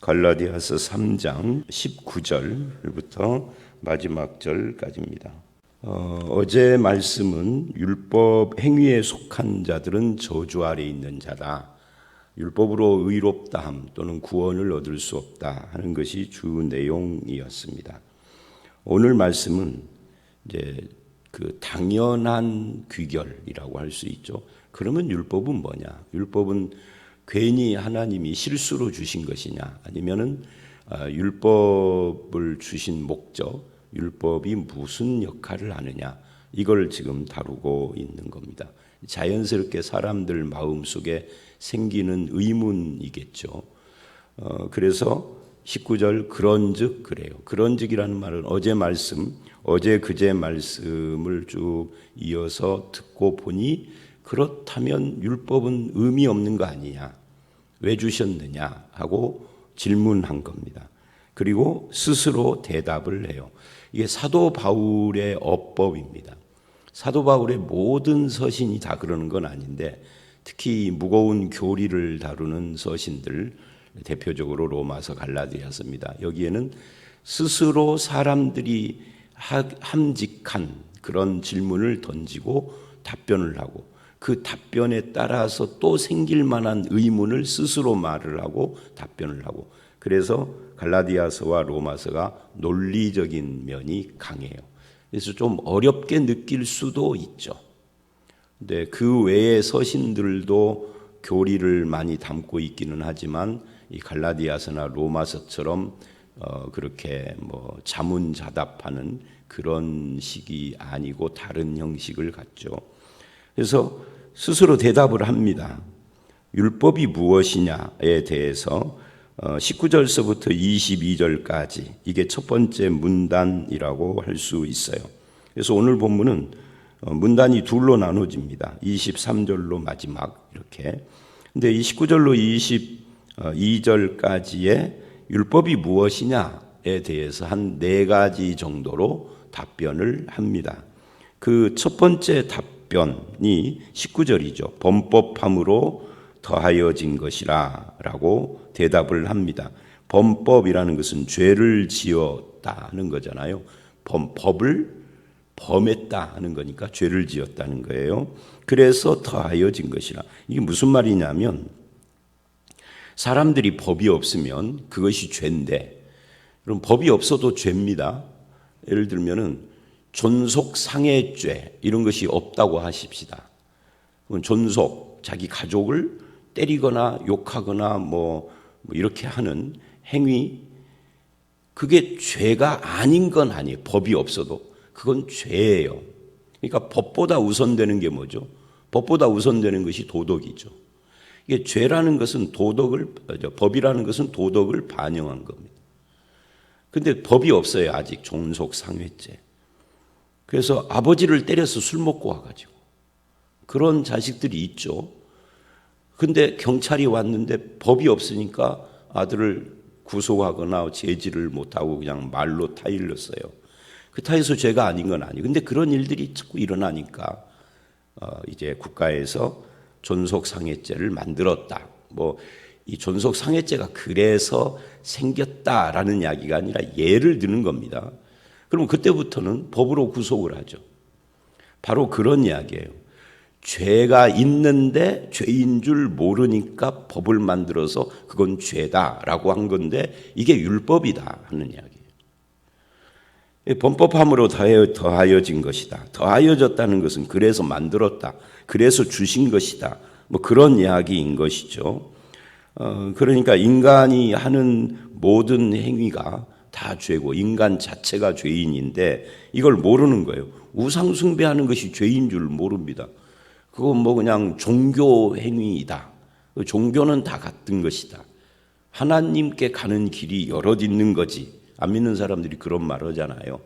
갈라디아서 3장 19절부터 마지막 절까지입니다. 어제 말씀은 율법 행위에 속한 자들은 저주 아래 있는 자다. 율법으로 의롭다함 또는 구원을 얻을 수 없다 하는 것이 주 내용이었습니다. 오늘 말씀은 이제 그 당연한 귀결이라고 할 수 있죠. 그러면 율법은 뭐냐? 율법은 괜히 하나님이 실수로 주신 것이냐? 아니면은 율법을 주신 목적, 율법이 무슨 역할을 하느냐? 이걸 지금 다루고 있는 겁니다. 자연스럽게 사람들 마음속에 생기는 의문이겠죠. 그래서 19절 그런즉 그래요. 그런즉이라는 말은 어제 그제 말씀을 쭉 이어서 듣고 보니 그렇다면 율법은 의미 없는 거 아니냐? 왜 주셨느냐? 하고 질문한 겁니다. 그리고 스스로 대답을 해요. 이게 사도 바울의 어법입니다. 사도 바울의 모든 서신이 다 그러는 건 아닌데 특히 무거운 교리를 다루는 서신들, 대표적으로 로마서, 갈라디아서입니다. 여기에는 스스로 사람들이 함직한 그런 질문을 던지고 답변을 하고 그 답변에 따라서 또 생길 만한 의문을 스스로 말을 하고 답변을 하고, 그래서 갈라디아서와 로마서가 논리적인 면이 강해요. 그래서 좀 어렵게 느낄 수도 있죠. 근데 그 외의 서신들도 교리를 많이 담고 있기는 하지만 이 갈라디아서나 로마서처럼 그렇게 뭐 자문자답하는 그런 식이 아니고 다른 형식을 갖죠. 그래서 스스로 대답을 합니다. 율법이 무엇이냐에 대해서 19절서부터 22절까지 이게 첫 번째 문단이라고 할 수 있어요. 그래서 오늘 본문은 문단이 둘로 나눠집니다. 23절로 마지막 이렇게. 근데 이 19절로 22절까지의 율법이 무엇이냐에 대해서 한 4가지 정도로 답변을 합니다. 그 첫 번째 답변이 19절이죠. 범법함으로 더하여진 것이라 라고 대답을 합니다. 범법이라는 것은 죄를 지었다는 거잖아요. 법을 범했다 하는 거니까 죄를 지었다는 거예요. 그래서 더하여진 것이라. 이게 무슨 말이냐면 사람들이 법이 없으면 그것이 죄인데, 그럼 법이 없어도 죄입니다. 예를 들면은 존속상해죄 이런 것이 없다고 하십시다. 존속, 자기 가족을 때리거나 욕하거나 뭐 이렇게 하는 행위, 그게 죄가 아닌 건 아니에요. 법이 없어도 그건 죄예요. 그러니까 법보다 우선되는 게 뭐죠? 법보다 우선되는 것이 도덕이죠. 이게 죄라는 것은 법이라는 것은 도덕을 반영한 겁니다. 근데 법이 없어요. 아직 존속상해죄. 그래서 아버지를 때려서 술 먹고 와가지고 그런 자식들이 있죠. 근데 경찰이 왔는데 법이 없으니까 아들을 구속하거나 제지를 못하고 그냥 말로 타일렀어요. 그 타에서 죄가 아닌 건 아니에요. 근데 그런 일들이 자꾸 일어나니까 이제 국가에서 존속상해죄를 만들었다. 뭐 이 존속상해죄가 그래서 생겼다라는 이야기가 아니라 예를 드는 겁니다. 그러면 그때부터는 법으로 구속을 하죠. 바로 그런 이야기예요. 죄가 있는데 죄인 줄 모르니까 법을 만들어서 그건 죄다라고 한 건데 이게 율법이다 하는 이야기예요. 범법함으로 더하여진 것이다. 더하여졌다는 것은 그래서 만들었다. 그래서 주신 것이다. 뭐 그런 이야기인 것이죠. 그러니까 인간이 하는 모든 행위가 다 죄고 인간 자체가 죄인인데 이걸 모르는 거예요. 우상 숭배하는 것이 죄인 줄 모릅니다. 그건 뭐 그냥 종교 행위이다. 종교는 다 같은 것이다. 하나님께 가는 길이 여럿 있는 거지. 안 믿는 사람들이 그런 말 하잖아요.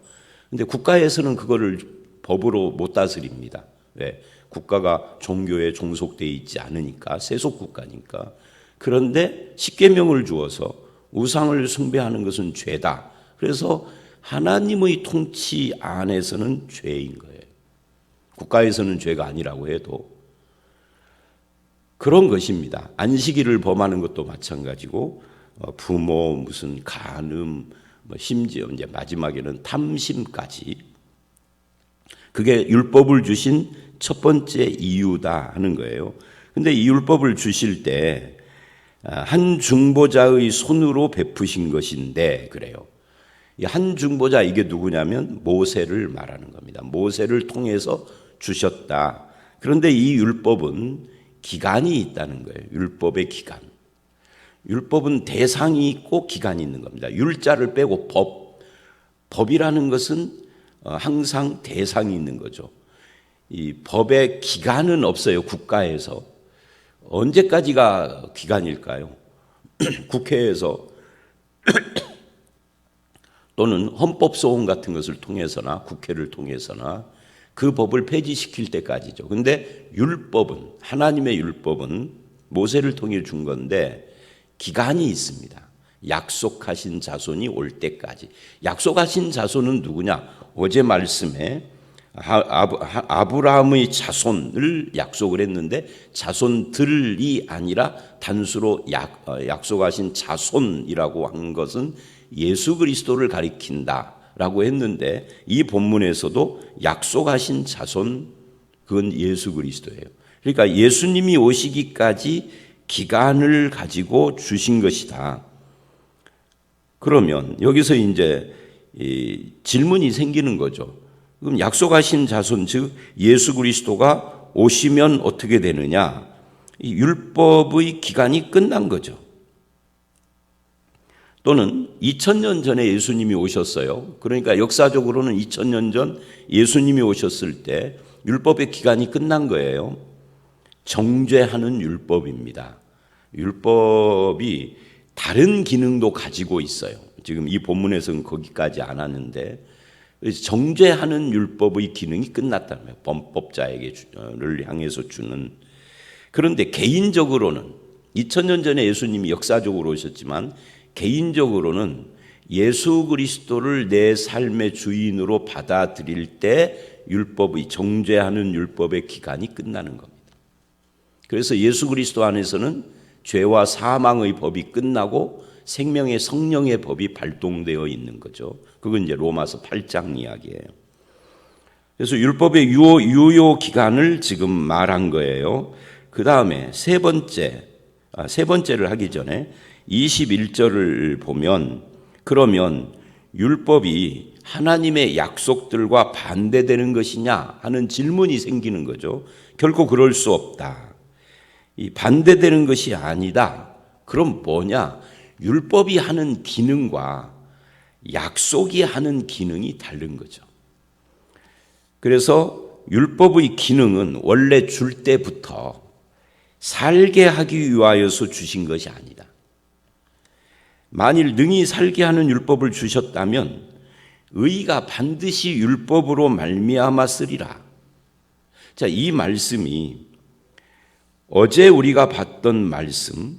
근데 국가에서는 그거를 법으로 못 다스립니다. 왜? 국가가 종교에 종속되어 있지 않으니까, 세속 국가니까. 그런데 십계명을 주어서 우상을 숭배하는 것은 죄다. 그래서 하나님의 통치 안에서는 죄인 거예요. 국가에서는 죄가 아니라고 해도. 그런 것입니다. 안식일을 범하는 것도 마찬가지고 부모, 무슨 간음, 심지어 이제 마지막에는 탐심까지. 그게 율법을 주신 첫 번째 이유다 하는 거예요. 근데 이 율법을 주실 때 한 중보자의 손으로 베푸신 것인데 그래요. 이 한 중보자 이게 누구냐면 모세를 말하는 겁니다. 모세를 통해서 주셨다. 그런데 이 율법은 기간이 있다는 거예요. 율법의 기간. 율법은 대상이 있고 기간이 있는 겁니다. 율자를 빼고 법이라는 것은 항상 대상이 있는 거죠. 이 법의 기간은 없어요. 국가에서. 언제까지가 기간일까요? 국회에서 또는 헌법소원 같은 것을 통해서나 국회를 통해서나 그 법을 폐지시킬 때까지죠. 근데 율법은, 하나님의 율법은 모세를 통해 준 건데 기간이 있습니다. 약속하신 자손이 올 때까지. 약속하신 자손은 누구냐? 어제 말씀에 아브라함의 자손을 약속을 했는데 자손들이 아니라 단수로 약속하신 자손이라고 한 것은 예수 그리스도를 가리킨다라고 했는데 이 본문에서도 약속하신 자손, 그건 예수 그리스도예요. 그러니까 예수님이 오시기까지 기간을 가지고 주신 것이다. 그러면 여기서 이제 질문이 생기는 거죠. 그럼 약속하신 자손, 즉 예수 그리스도가 오시면 어떻게 되느냐? 이 율법의 기간이 끝난 거죠. 또는 2000년 전에 예수님이 오셨어요. 그러니까 역사적으로는 2000년 전 예수님이 오셨을 때 율법의 기간이 끝난 거예요. 정죄하는 율법입니다. 율법이 다른 기능도 가지고 있어요. 지금 이 본문에서는 거기까지 안 하는데 정죄하는 율법의 기능이 끝났다는 거예요. 범법자에게를 향해서 주는. 그런데 개인적으로는 2000년 전에 예수님이 역사적으로 오셨지만 개인적으로는 예수 그리스도를 내 삶의 주인으로 받아들일 때 율법의 정죄하는 율법의 기간이 끝나는 겁니다. 그래서 예수 그리스도 안에서는 죄와 사망의 법이 끝나고 생명의 성령의 법이 발동되어 있는 거죠. 그건 이제 로마서 8장 이야기예요. 그래서 율법의 유효 기간을 지금 말한 거예요. 그 다음에 세 번째를 하기 전에 21절을 보면 그러면 율법이 하나님의 약속들과 반대되는 것이냐 하는 질문이 생기는 거죠. 결코 그럴 수 없다. 이 반대되는 것이 아니다. 그럼 뭐냐? 율법이 하는 기능과 약속이 하는 기능이 다른 거죠. 그래서 율법의 기능은 원래 줄 때부터 살게 하기 위하여서 주신 것이 아니다. 만일 능히 살게 하는 율법을 주셨다면 의가 반드시 율법으로 말미암아 쓰리라. 자, 이 말씀이 어제 우리가 봤던 말씀,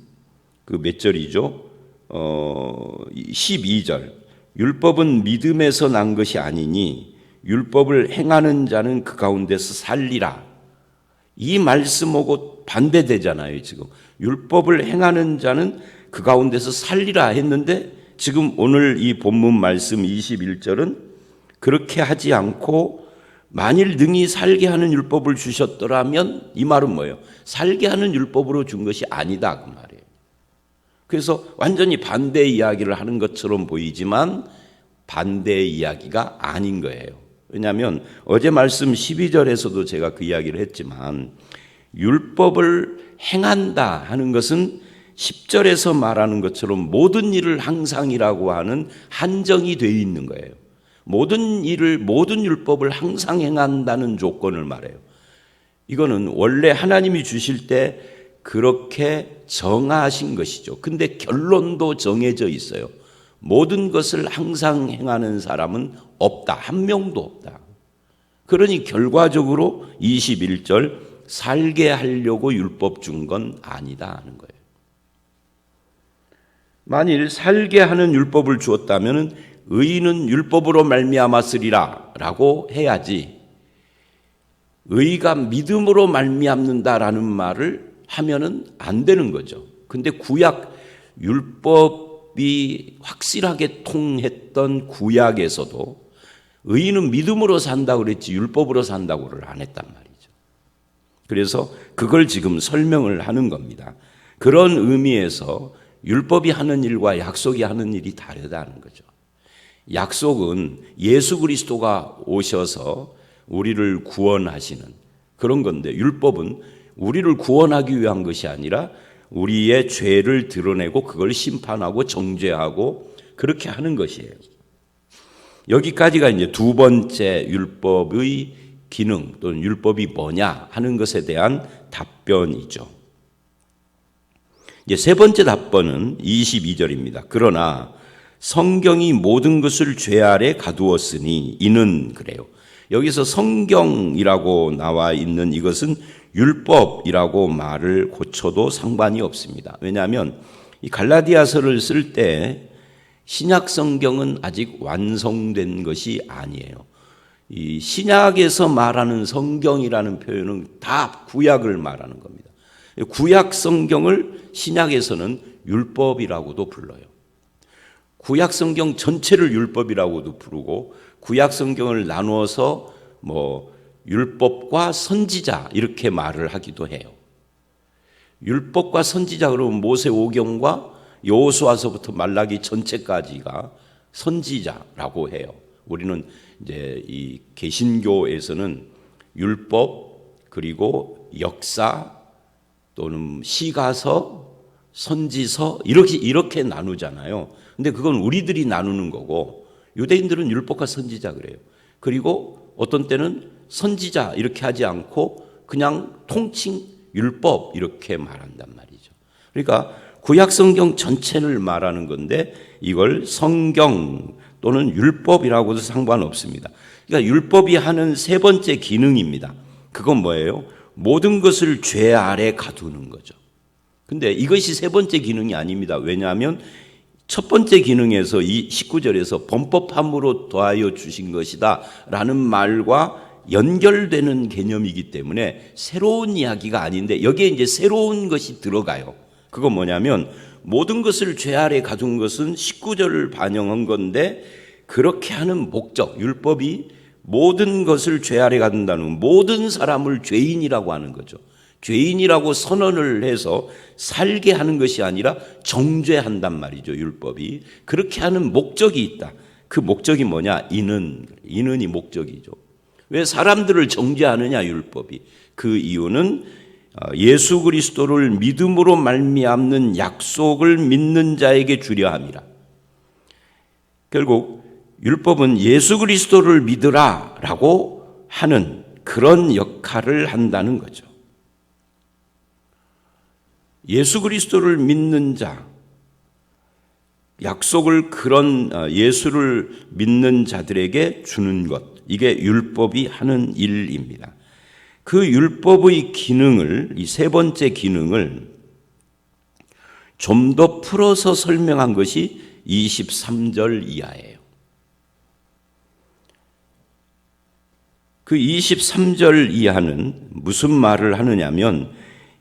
그 몇 절이죠? 12절. 율법은 믿음에서 난 것이 아니니 율법을 행하는 자는 그 가운데서 살리라. 이 말씀하고 반대되잖아요, 지금. 율법을 행하는 자는 그 가운데서 살리라 했는데 지금 오늘 이 본문 말씀 21절은 그렇게 하지 않고 만일 능히 살게 하는 율법을 주셨더라면 이 말은 뭐예요? 살게 하는 율법으로 준 것이 아니다 그 말이에요. 그래서 완전히 반대 이야기를 하는 것처럼 보이지만 반대 이야기가 아닌 거예요. 왜냐하면 어제 말씀 12절에서도 제가 그 이야기를 했지만 율법을 행한다 하는 것은 10절에서 말하는 것처럼 모든 일을 항상이라고 하는 한정이 되어 있는 거예요. 모든 율법을 항상 행한다는 조건을 말해요. 이거는 원래 하나님이 주실 때 그렇게 정하신 것이죠. 근데 결론도 정해져 있어요. 모든 것을 항상 행하는 사람은 없다. 한 명도 없다. 그러니 결과적으로 21절 살게 하려고 율법 준 건 아니다 하는 거예요. 만일 살게 하는 율법을 주었다면 의인은 율법으로 말미암았으리라 라고 해야지 의가 믿음으로 말미암는다라는 말을 하면은 안 되는 거죠. 근데 구약 율법 율법이 확실하게 통했던 구약에서도 의인은 믿음으로 산다고 그랬지 율법으로 산다고를 안 했단 말이죠. 그래서 그걸 지금 설명을 하는 겁니다. 그런 의미에서 율법이 하는 일과 약속이 하는 일이 다르다는 거죠. 약속은 예수 그리스도가 오셔서 우리를 구원하시는 그런 건데, 율법은 우리를 구원하기 위한 것이 아니라 우리의 죄를 드러내고 그걸 심판하고 정죄하고 그렇게 하는 것이에요. 여기까지가 이제 두 번째 율법의 기능 또는 율법이 뭐냐 하는 것에 대한 답변이죠. 이제 세 번째 답변은 22절입니다. 그러나 성경이 모든 것을 죄 아래 가두었으니 이는 그래요. 여기서 성경이라고 나와 있는 이것은 율법이라고 말을 고쳐도 상관이 없습니다. 왜냐하면 이 갈라디아서를 쓸 때 신약 성경은 아직 완성된 것이 아니에요. 이 신약에서 말하는 성경이라는 표현은 다 구약을 말하는 겁니다. 구약 성경을 신약에서는 율법이라고도 불러요. 구약 성경 전체를 율법이라고도 부르고 구약 성경을 나누어서 율법과 선지자 이렇게 말을 하기도 해요. 율법과 선지자 그러면 모세오경과 여호수아서부터 말라기 전체까지가 선지자라고 해요. 우리는 이제 이 개신교에서는 율법 그리고 역사 또는 시가서, 선지서 이렇게 나누잖아요. 근데 그건 우리들이 나누는 거고 유대인들은 율법과 선지자 그래요. 그리고 어떤 때는 선지자 이렇게 하지 않고 그냥 통칭 율법 이렇게 말한단 말이죠. 그러니까 구약 성경 전체를 말하는 건데 이걸 성경 또는 율법이라고도 상관없습니다. 그러니까 율법이 하는 세 번째 기능입니다. 그건 뭐예요? 모든 것을 죄 아래 가두는 거죠. 근데 이것이 세 번째 기능이 아닙니다. 왜냐하면 첫 번째 기능에서 이 19절에서 범법함으로 더하여 주신 것이다 라는 말과 연결되는 개념이기 때문에 새로운 이야기가 아닌데 여기에 이제 새로운 것이 들어가요. 그건 뭐냐면 모든 것을 죄 아래 가둔 것은 19절을 반영한 건데 그렇게 하는 목적, 율법이 모든 것을 죄 아래 가둔다는 모든 사람을 죄인이라고 하는 거죠. 죄인이라고 선언을 해서 살게 하는 것이 아니라 정죄한단 말이죠. 율법이. 그렇게 하는 목적이 있다. 그 목적이 뭐냐? 인은이 목적이죠. 왜 사람들을 정죄하느냐 율법이. 그 이유는 예수 그리스도를 믿음으로 말미암는 약속을 믿는 자에게 주려 함이라. 결국 율법은 예수 그리스도를 믿으라라고 하는 그런 역할을 한다는 거죠. 예수 그리스도를 믿는 자, 약속을 그런 예수를 믿는 자들에게 주는 것, 이게 율법이 하는 일입니다. 그 율법의 기능을, 이 세 번째 기능을 좀 더 풀어서 설명한 것이 23절 이하예요. 그 23절 이하는 무슨 말을 하느냐면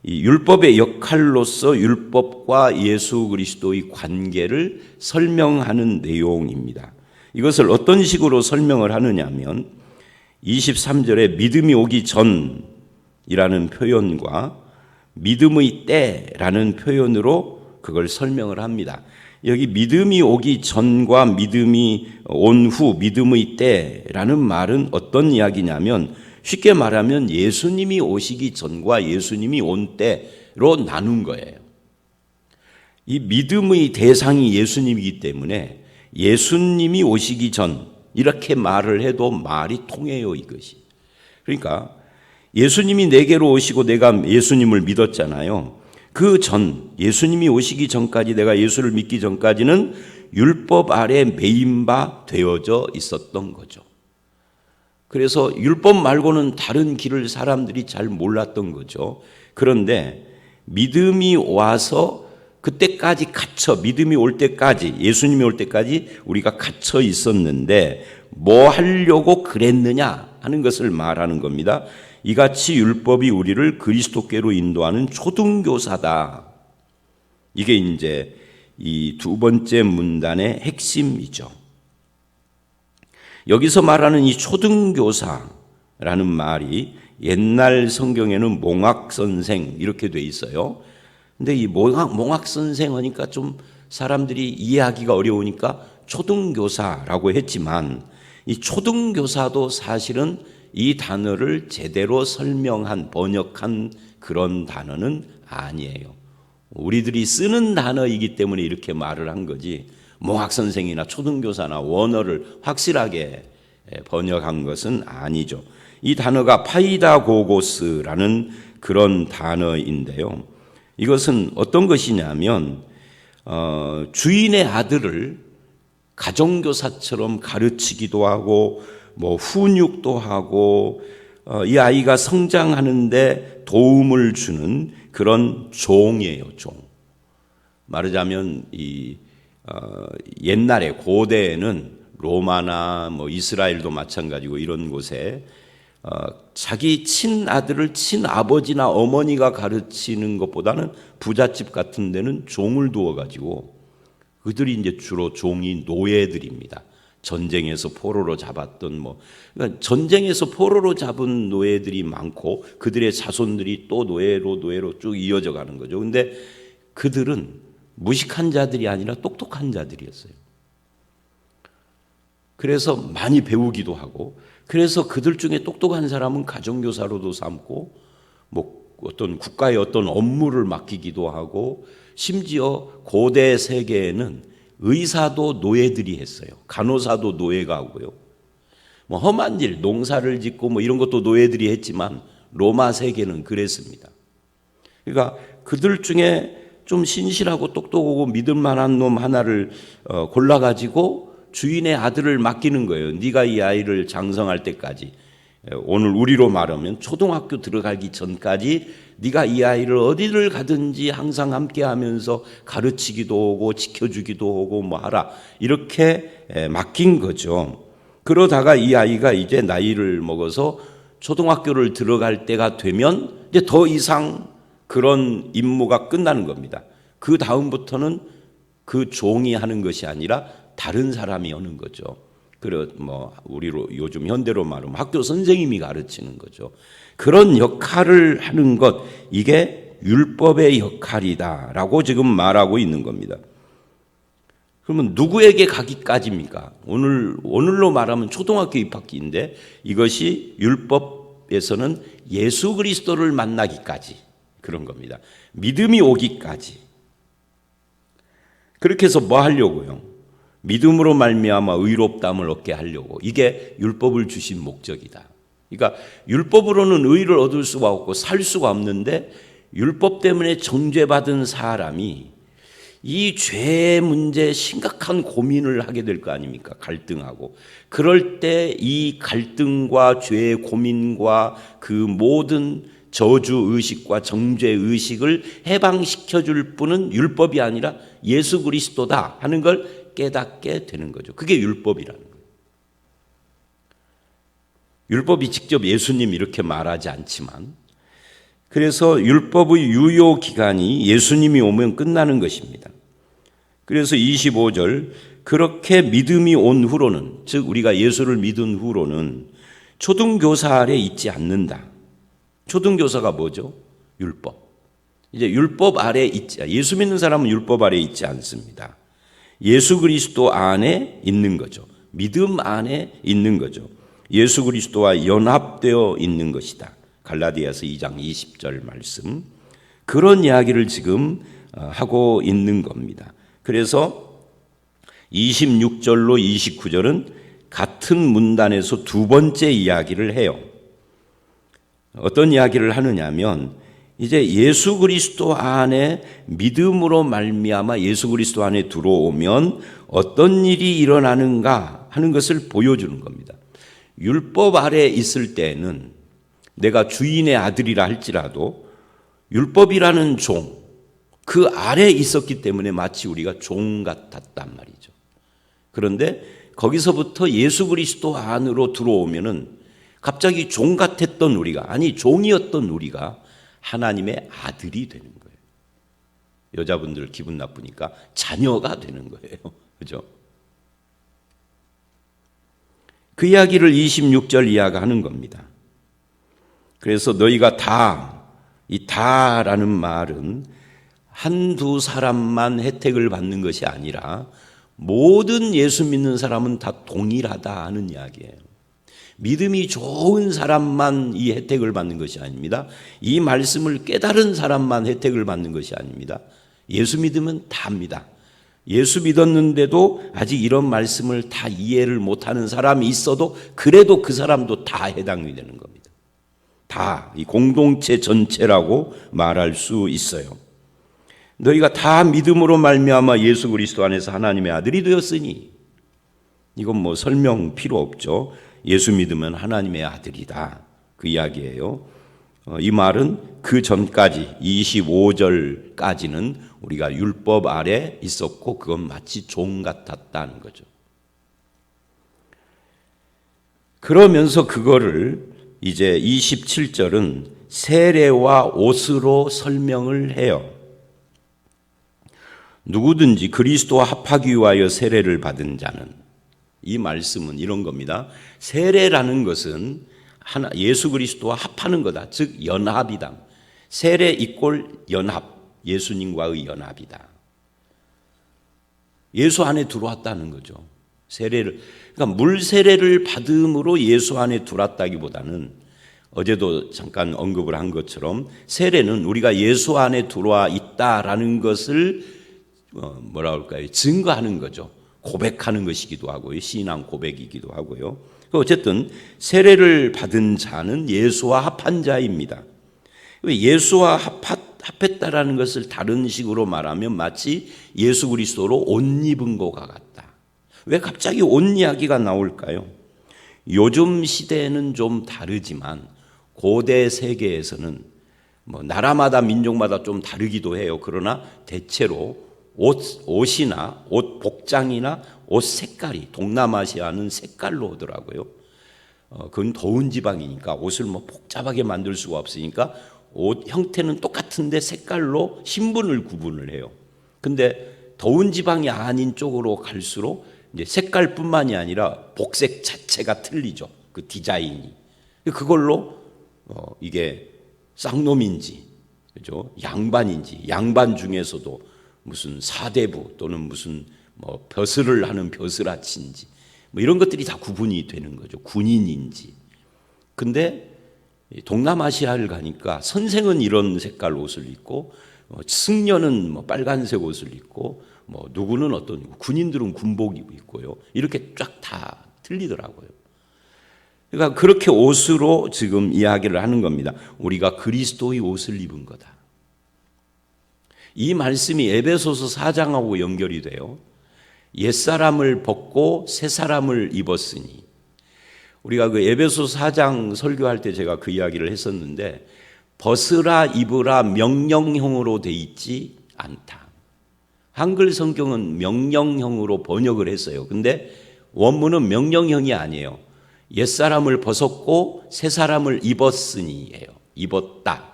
이 율법의 역할로서 율법과 예수 그리스도의 관계를 설명하는 내용입니다. 이것을 어떤 식으로 설명을 하느냐면 23절에 믿음이 오기 전이라는 표현과 믿음의 때라는 표현으로 그걸 설명을 합니다. 여기 믿음이 오기 전과 믿음이 온 후, 믿음의 때라는 말은 어떤 이야기냐면 쉽게 말하면 예수님이 오시기 전과 예수님이 온 때로 나눈 거예요. 이 믿음의 대상이 예수님이기 때문에 예수님이 오시기 전 이렇게 말을 해도 말이 통해요, 이것이. 그러니까 예수님이 내게로 오시고 내가 예수님을 믿었잖아요. 그 전, 예수님이 오시기 전까지 내가 예수를 믿기 전까지는 율법 아래 매인 바 되어져 있었던 거죠. 그래서 율법 말고는 다른 길을 사람들이 잘 몰랐던 거죠. 그런데 믿음이 와서 그때까지 믿음이 올 때까지, 예수님이 올 때까지 우리가 갇혀 있었는데 뭐 하려고 그랬느냐 하는 것을 말하는 겁니다. 이같이 율법이 우리를 그리스도께로 인도하는 초등교사다. 이게 이제 이 두 번째 문단의 핵심이죠. 여기서 말하는 이 초등교사라는 말이 옛날 성경에는 몽학선생 이렇게 돼 있어요. 근데 이 몽학선생 하니까 좀 사람들이 이해하기가 어려우니까 초등교사라고 했지만 이 초등교사도 사실은 이 단어를 제대로 번역한 그런 단어는 아니에요. 우리들이 쓰는 단어이기 때문에 이렇게 말을 한 거지, 몽학선생이나 초등교사나 원어를 확실하게 번역한 것은 아니죠. 이 단어가 파이다고고스라는 그런 단어인데요. 이것은 어떤 것이냐면 주인의 아들을 가정교사처럼 가르치기도 하고 훈육도 하고 이 아이가 성장하는데 도움을 주는 그런 종이에요. 종. 말하자면 옛날에 고대에는 로마나 이스라엘도 마찬가지고 이런 곳에 자기 친아들을 친아버지나 어머니가 가르치는 것보다는 부잣집 같은 데는 종을 두어가지고, 그들이 이제 주로 종이 노예들입니다. 전쟁에서 포로로 잡았던 그러니까 전쟁에서 포로로 잡은 노예들이 많고 그들의 자손들이 또 노예로 쭉 이어져 가는 거죠. 근데 그들은 무식한 자들이 아니라 똑똑한 자들이었어요. 그래서 많이 배우기도 하고, 그래서 그들 중에 똑똑한 사람은 가정교사로도 삼고 어떤 국가의 어떤 업무를 맡기기도 하고, 심지어 고대 세계에는 의사도 노예들이 했어요. 간호사도 노예가 하고요. 험한 일, 농사를 짓고 이런 것도 노예들이 했지만 로마 세계는 그랬습니다. 그러니까 그들 중에 좀 신실하고 똑똑하고 믿을 만한 놈 하나를 골라가지고 주인의 아들을 맡기는 거예요. 네가 이 아이를 장성할 때까지, 오늘 우리로 말하면 초등학교 들어가기 전까지 네가 이 아이를 어디를 가든지 항상 함께 하면서 가르치기도 하고 지켜주기도 하고 하라, 이렇게 맡긴 거죠. 그러다가 이 아이가 이제 나이를 먹어서 초등학교를 들어갈 때가 되면 이제 더 이상 그런 임무가 끝나는 겁니다. 그 다음부터는 그 종이 하는 것이 아니라 다른 사람이 하는 거죠. 우리로 요즘 현대로 말하면 학교 선생님이 가르치는 거죠. 그런 역할을 하는 것, 이게 율법의 역할이다라고 지금 말하고 있는 겁니다. 그러면 누구에게 가기까지입니까? 오늘로 말하면 초등학교 입학기인데, 이것이 율법에서는 예수 그리스도를 만나기까지 그런 겁니다. 믿음이 오기까지. 그렇게 해서 뭐 하려고요? 믿음으로 말미암아 의롭다함을 얻게 하려고. 이게 율법을 주신 목적이다. 그러니까 율법으로는 의를 얻을 수가 없고 살 수가 없는데, 율법 때문에 정죄받은 사람이 이 죄의 문제에 심각한 고민을 하게 될 거 아닙니까? 갈등하고. 그럴 때 이 갈등과 죄의 고민과 그 모든 저주의식과 정죄의식을 해방시켜줄 분은 율법이 아니라 예수 그리스도다 하는 걸 깨닫게 되는 거죠. 그게 율법이라는 거예요. 율법이 직접 예수님 이렇게 말하지 않지만, 그래서 율법의 유효 기간이 예수님이 오면 끝나는 것입니다. 그래서 25절, 그렇게 믿음이 온 후로는, 즉 우리가 예수를 믿은 후로는 초등교사 아래 있지 않는다. 초등교사가 뭐죠? 율법. 이제 율법 아래 예수 믿는 사람은 율법 아래 있지 않습니다. 예수 그리스도 안에 있는 거죠. 믿음 안에 있는 거죠. 예수 그리스도와 연합되어 있는 것이다. 갈라디아서 2장 20절 말씀. 그런 이야기를 지금 하고 있는 겁니다. 그래서 26절로 29절은 같은 문단에서 두 번째 이야기를 해요. 어떤 이야기를 하느냐면, 이제 예수 그리스도 안에 믿음으로 말미암아 예수 그리스도 안에 들어오면 어떤 일이 일어나는가 하는 것을 보여주는 겁니다. 율법 아래 있을 때는 내가 주인의 아들이라 할지라도 율법이라는 종, 그 아래 있었기 때문에 마치 우리가 종 같았단 말이죠. 그런데 거기서부터 예수 그리스도 안으로 들어오면은 갑자기 종 같았던 우리가, 아니 종이었던 우리가 하나님의 아들이 되는 거예요. 여자분들 기분 나쁘니까 자녀가 되는 거예요. 그죠? 그 이야기를 26절 이하가 하는 겁니다. 그래서 너희가 이 다라는 말은 한두 사람만 혜택을 받는 것이 아니라 모든 예수 믿는 사람은 다 동일하다 하는 이야기예요. 믿음이 좋은 사람만 이 혜택을 받는 것이 아닙니다. 이 말씀을 깨달은 사람만 혜택을 받는 것이 아닙니다. 예수 믿으면 다입니다. 예수 믿었는데도 아직 이런 말씀을 다 이해를 못하는 사람이 있어도 그래도 그 사람도 다 해당이 되는 겁니다. 다 이 공동체 전체라고 말할 수 있어요. 너희가 다 믿음으로 말미암아 예수 그리스도 안에서 하나님의 아들이 되었으니, 이건 뭐 설명 필요 없죠. 예수 믿으면 하나님의 아들이다, 그 이야기예요. 이 말은 그 전까지 25절까지는 우리가 율법 아래 있었고 그건 마치 종 같았다는 거죠. 그러면서 그거를 이제 27절은 세례와 옷으로 설명을 해요. 누구든지 그리스도와 합하기 위하여 세례를 받은 자는, 이 말씀은 이런 겁니다. 세례라는 것은 예수 그리스도와 합하는 거다. 즉 연합이다. 세례 이꼴 연합, 예수님과의 연합이다. 예수 안에 들어왔다는 거죠. 그러니까 물 세례를 받음으로 예수 안에 들어왔다기보다는, 어제도 잠깐 언급을 한 것처럼 세례는 우리가 예수 안에 들어와 있다라는 것을 증거하는 거죠. 고백하는 것이기도 하고요. 신앙 고백이기도 하고요. 어쨌든 세례를 받은 자는 예수와 합한 자입니다. 예수와 합했다라는 것을 다른 식으로 말하면 마치 예수 그리스도로 옷 입은 것과 같다. 왜 갑자기 옷 이야기가 나올까요? 요즘 시대는 좀 다르지만 고대 세계에서는 나라마다 민족마다 좀 다르기도 해요. 그러나 대체로 옷이나 옷 복장이나 옷 색깔이 동남아시아는 색깔로 오더라고요. 그건 더운 지방이니까 옷을 복잡하게 만들 수가 없으니까 옷 형태는 똑같은데 색깔로 신분을 구분을 해요. 근데 더운 지방이 아닌 쪽으로 갈수록 이제 색깔뿐만이 아니라 복색 자체가 틀리죠. 그 디자인이. 그걸로 이게 쌍놈인지, 그죠? 양반인지, 양반 중에서도 무슨 사대부 또는 무슨 벼슬을 하는 벼슬아치인지 이런 것들이 다 구분이 되는 거죠. 군인인지. 근데 동남아시아를 가니까 선생은 이런 색깔 옷을 입고 승려는 빨간색 옷을 입고 누구는 어떤 군인들은 군복 입고요. 이렇게 쫙 다 틀리더라고요. 그러니까 그렇게 옷으로 지금 이야기를 하는 겁니다. 우리가 그리스도의 옷을 입은 거다. 이 말씀이 에베소서 4장하고 연결이 돼요. 옛사람을 벗고 새사람을 입었으니, 우리가 그 에베소서 4장 설교할 때 제가 그 이야기를 했었는데, 벗으라 입으라 명령형으로 돼 있지 않다. 한글 성경은 명령형으로 번역을 했어요. 근데 원문은 명령형이 아니에요. 옛사람을 벗었고 새사람을 입었으니예요. 입었다.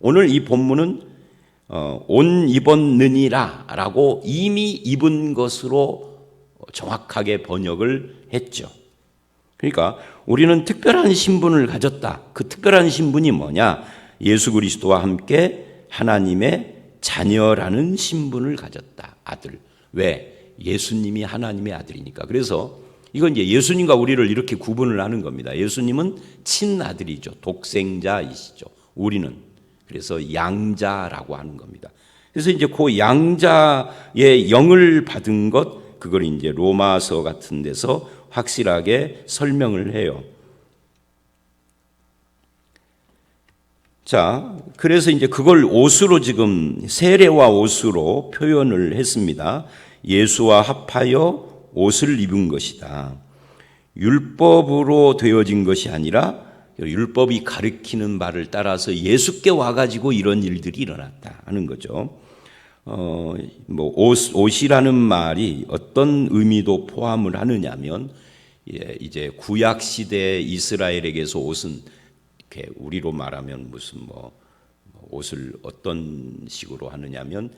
오늘 이 본문은 옷 입었느니라 라고 이미 입은 것으로 정확하게 번역을 했죠. 그러니까 우리는 특별한 신분을 가졌다. 그 특별한 신분이 뭐냐? 예수 그리스도와 함께 하나님의 자녀라는 신분을 가졌다. 아들. 왜? 예수님이 하나님의 아들이니까. 그래서 이건 이제 예수님과 우리를 이렇게 구분을 하는 겁니다. 예수님은 친아들이죠. 독생자이시죠. 우리는 그래서 양자라고 하는 겁니다. 그래서 이제 그 양자의 영을 받은 것, 그걸 이제 로마서 같은 데서 확실하게 설명을 해요. 자, 그래서 이제 그걸 옷으로 지금 세례와 옷으로 표현을 했습니다. 예수와 합하여 옷을 입은 것이다. 율법으로 되어진 것이 아니라 율법이 가리키는 바를 따라서 예수께 와가지고 이런 일들이 일어났다 하는 거죠. 옷이라는 말이 어떤 의미도 포함을 하느냐면, 이제 구약 시대 이스라엘에게서 옷은 이렇게 우리로 말하면 무슨 옷을 어떤 식으로 하느냐면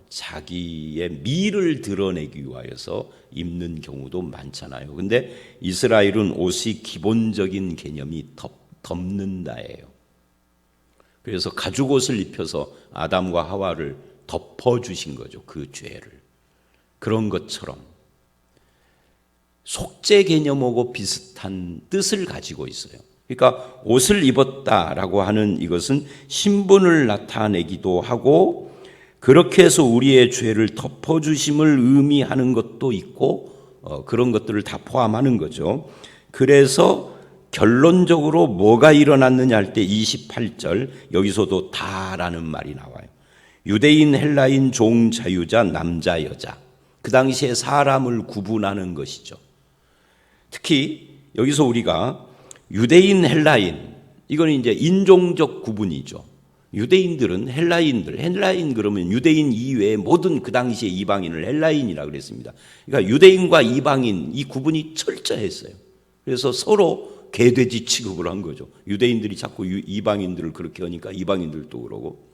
자기의 미를 드러내기 위하여서 입는 경우도 많잖아요. 근데 이스라엘은 옷이 기본적인 개념이 덮는다예요. 그래서 가죽옷을 입혀서 아담과 하와를 덮어주신 거죠. 그 죄를. 그런 것처럼 속죄 개념하고 비슷한 뜻을 가지고 있어요. 그러니까 옷을 입었다라고 하는 이것은 신분을 나타내기도 하고 그렇게 해서 우리의 죄를 덮어주심을 의미하는 것도 있고 그런 것들을 다 포함하는 거죠. 그래서 결론적으로 뭐가 일어났느냐 할 때 28절 여기서도 다라는 말이 나와요. 유대인, 헬라인, 종, 자유자, 남자, 여자. 그 당시에 사람을 구분하는 것이죠. 특히 여기서 우리가 유대인, 헬라인 이건 이제 인종적 구분이죠. 유대인들은 헬라인 그러면 유대인 이외의 모든 그 당시의 이방인을 헬라인이라 그랬습니다. 그러니까 유대인과 이방인 이 구분이 철저했어요. 그래서 서로 개돼지 취급을 한 거죠. 유대인들이 자꾸 이방인들을 그렇게 하니까 이방인들도 그러고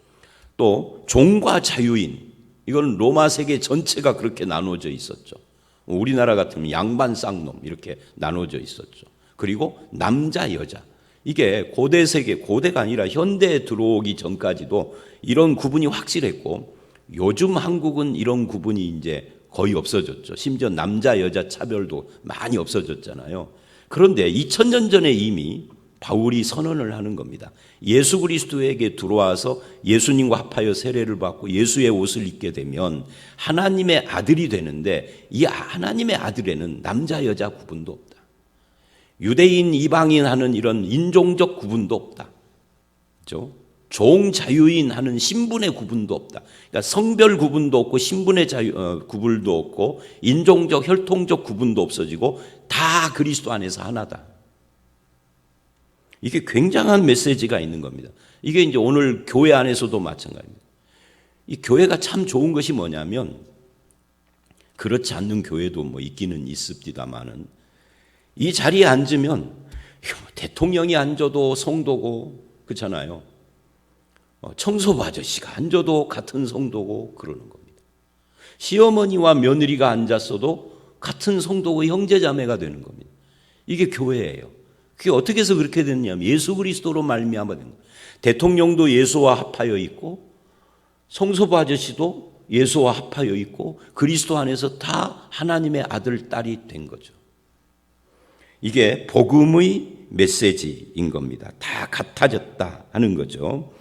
또 종과 자유인 이건 로마 세계 전체가 그렇게 나눠져 있었죠. 우리나라 같으면 양반 쌍놈 이렇게 나눠져 있었죠. 그리고 남자 여자 이게 고대 세계 고대가 아니라 현대에 들어오기 전까지도 이런 구분이 확실했고 요즘 한국은 이런 구분이 이제 거의 없어졌죠. 심지어 남자 여자 차별도 많이 없어졌잖아요. 그런데 2000년 전에 이미 바울이 선언을 하는 겁니다. 예수 그리스도에게 들어와서 예수님과 합하여 세례를 받고 예수의 옷을 입게 되면 하나님의 아들이 되는데 이 하나님의 아들에는 남자 여자 구분도 없다. 유대인 이방인 하는 이런 인종적 구분도 없다. 그렇죠? 종 자유인 하는 신분의 구분도 없다. 그러니까 성별 구분도 없고 신분의 구분도 없고 인종적 혈통적 구분도 없어지고 다 그리스도 안에서 하나다. 이게 굉장한 메시지가 있는 겁니다. 이게 이제 오늘 교회 안에서도 마찬가지입니다. 이 교회가 참 좋은 것이 뭐냐면 그렇지 않는 교회도 뭐 있기는 있습니다만은 이 자리에 앉으면 대통령이 앉아도 성도고 그렇잖아요. 청소부 아저씨가 앉아도 같은 성도고 그러는 겁니다. 시어머니와 며느리가 앉았어도 같은 성도고 형제자매가 되는 겁니다. 이게 교회예요. 그게 어떻게 해서 그렇게 됐냐면 예수 그리스도로 말미암아 된 거예요. 대통령도 예수와 합하여 있고 성소부 아저씨도 예수와 합하여 있고 그리스도 안에서 다 하나님의 아들, 딸이 된 거죠. 이게 복음의 메시지인 겁니다. 다 같아졌다 하는 거죠.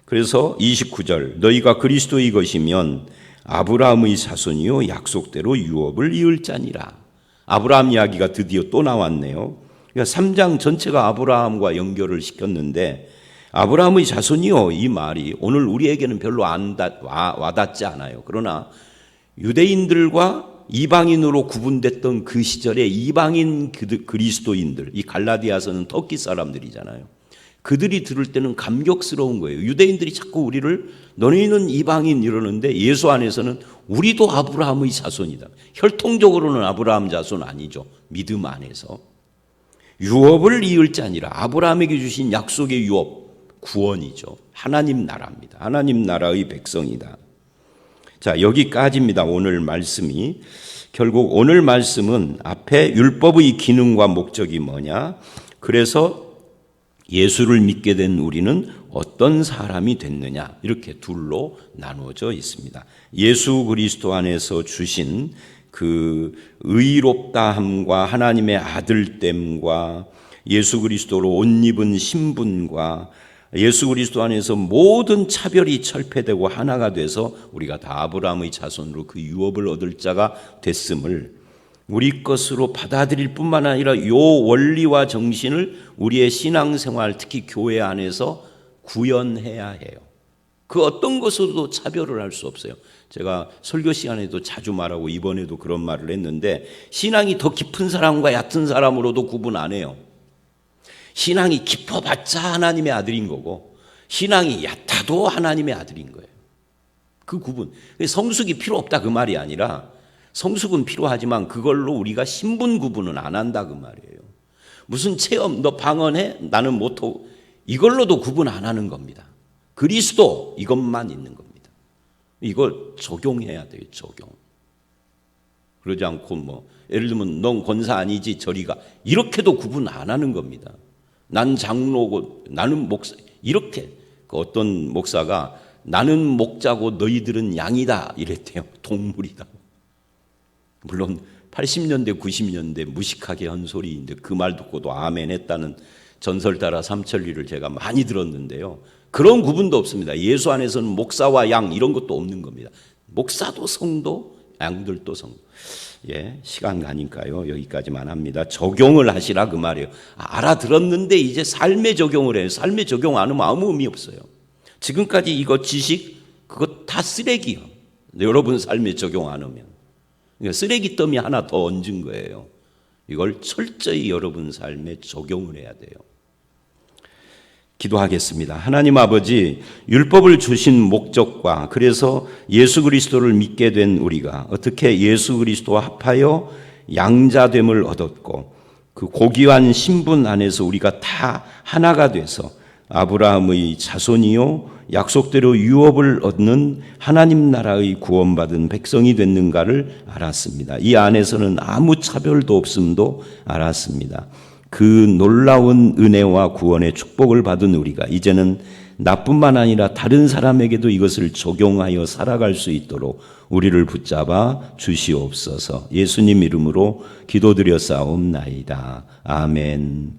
그래서 29절 너희가 그리스도의 것이면 아브라함의 자손이요 약속대로 유업을 이을 자니라. 아브라함 이야기가 드디어 또 나왔네요. 그러니까 3장 전체가 아브라함과 연결을 시켰는데 아브라함의 자손이요 이 말이 오늘 우리에게는 별로 와닿지 않아요. 그러나 유대인들과 이방인으로 구분됐던 그 시절에 이방인 그리스도인들 이 갈라디아서는 터키 사람들이잖아요. 그들이 들을 때는 감격스러운 거예요. 유대인들이 자꾸 우리를 너희는 이방인 이러는데 예수 안에서는 우리도 아브라함의 자손이다. 혈통적으로는 아브라함 자손 아니죠. 믿음 안에서. 유업을 이을 자니라. 아브라함에게 주신 약속의 유업, 구원이죠. 하나님 나라입니다. 하나님 나라의 백성이다. 자, 여기까지입니다. 오늘 말씀이. 결국 오늘 말씀은 앞에 율법의 기능과 목적이 뭐냐? 그래서 예수를 믿게 된 우리는 어떤 사람이 됐느냐? 이렇게 둘로 나누어져 있습니다. 예수 그리스도 안에서 주신 그 의롭다함과 하나님의 아들됨과 예수 그리스도로 옷 입은 신분과 예수 그리스도 안에서 모든 차별이 철폐되고 하나가 돼서 우리가 다 아브라함의 자손으로 그 유업을 얻을 자가 됐음을 우리 것으로 받아들일 뿐만 아니라 이 원리와 정신을 우리의 신앙생활 특히 교회 안에서 구현해야 해요. 그 어떤 것으로도 차별을 할 수 없어요. 제가 설교 시간에도 자주 말하고 이번에도 그런 말을 했는데 신앙이 더 깊은 사람과 얕은 사람으로도 구분 안 해요. 신앙이 깊어봤자 하나님의 아들인 거고 신앙이 얕아도 하나님의 아들인 거예요. 그 구분. 성숙이 필요 없다 그 말이 아니라 성숙은 필요하지만 그걸로 우리가 신분 구분은 안 한다 그 말이에요. 무슨 체험 너 방언해? 나는 못하고 이걸로도 구분 안 하는 겁니다. 그리스도 이것만 있는 겁니다. 이걸 적용해야 돼요. 적용. 그러지 않고 뭐 예를 들면 넌 권사 아니지 저리 가 이렇게도 구분 안 하는 겁니다. 난 장로고 나는 목사 이렇게 어떤 목사가 나는 목자고 너희들은 양이다 이랬대요. 동물이다. 물론 80년대 90년대 무식하게 한 소리인데 그 말 듣고도 아멘 했다는 전설 따라 삼천리를 제가 많이 들었는데요. 그런 구분도 없습니다. 예수 안에서는 목사와 양 이런 것도 없는 겁니다. 목사도 성도, 양들도 성도. 예, 시간 가니까요. 여기까지만 합니다. 적용을 하시라 그 말이에요. 알아들었는데 이제 삶에 적용을 해요. 삶에 적용 안 하면 아무 의미 없어요. 지금까지 이거 지식 그거 다 쓰레기요. 여러분 삶에 적용 안 하면. 그러니까 쓰레기 더미 하나 더 얹은 거예요. 이걸 철저히 여러분 삶에 적용을 해야 돼요. 기도하겠습니다. 하나님 아버지, 율법을 주신 목적과 그래서 예수 그리스도를 믿게 된 우리가 어떻게 예수 그리스도와 합하여 양자됨을 얻었고 그 고귀한 신분 안에서 우리가 다 하나가 돼서 아브라함의 자손이요 약속대로 유업을 얻는 하나님 나라의 구원받은 백성이 됐는가를 알았습니다. 이 안에서는 아무 차별도 없음도 알았습니다. 그 놀라운 은혜와 구원의 축복을 받은 우리가 이제는 나뿐만 아니라 다른 사람에게도 이것을 적용하여 살아갈 수 있도록 우리를 붙잡아 주시옵소서. 예수님 이름으로 기도드려 싸움나이다. 아멘.